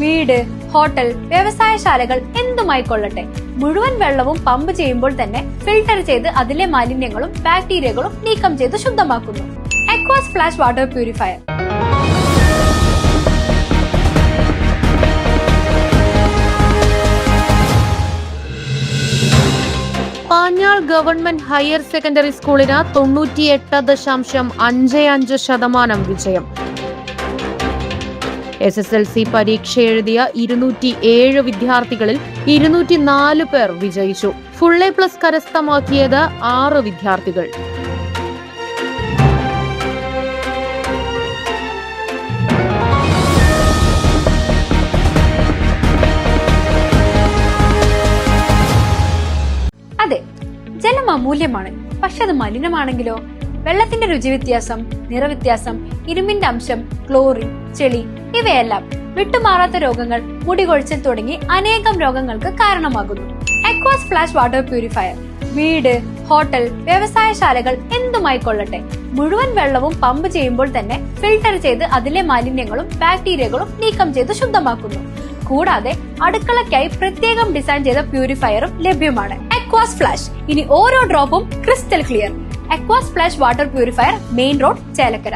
വീട്, ഹോട്ടൽ, വ്യവസായശാലകൾ എന്തുമായിക്കൊള്ളട്ടെ, മുഴുവൻ വെള്ളവും പമ്പ് ചെയ്യുമ്പോൾ തന്നെ ഫിൽട്ടർ ചെയ്ത് അതിലെ മാലിന്യങ്ങളും ബാക്ടീരിയകളും നീക്കം ചെയ്ത് ശുദ്ധമാക്കുന്നു. Aquas flash water purifier. Panjal government higher secondary സ്കൂളിന് 98.55% വിജയം. SSLC പരീക്ഷ എഴുതിയ 207 വിദ്യാർത്ഥികളിൽ 204 പേർ വിജയിച്ചു. ഫുൾ A+ കരസ്ഥമാക്കിയത് 6 വിദ്യാർത്ഥികൾ. അതെ, ജലം അമൂല്യമാണ്. പക്ഷെ അത് മലിനമാണെങ്കിലോ? വെള്ളത്തിന്റെ രുചി വ്യത്യാസം, നിറവ്യത്യാസം, ഇരുമ്പിന്റെ അംശം, ക്ലോറിൻ, ചെളി ഇവയെല്ലാം വിട്ടുമാറാത്ത രോഗങ്ങൾ, മുടികൊഴിച്ചിൽ തുടങ്ങി അനേകം രോഗങ്ങൾക്ക് കാരണമാകുന്നു. അക്വാസ് ഫ്ലാഷ് വാട്ടർ പ്യൂരിഫയർ. വീട്, ഹോട്ടൽ, വ്യവസായശാലകൾ എന്തുമായിക്കൊള്ളട്ടെ, മുഴുവൻ വെള്ളവും പമ്പ് ചെയ്യുമ്പോൾ തന്നെ ഫിൽട്ടർ ചെയ്ത് അതിലെ മാലിന്യങ്ങളും ബാക്ടീരിയകളും നീക്കം ചെയ്ത് ശുദ്ധമാക്കുന്നു. കൂടാതെ അടുക്കളയ്ക്കായി പ്രത്യേകം ഡിസൈൻ ചെയ്ത പ്യൂരിഫയറും ലഭ്യമാണ്. Aquas flash. ഇനി ഓരോ ഡ്രോപ്പും crystal clear. Aquas flash water purifier, main road, Chelakkara.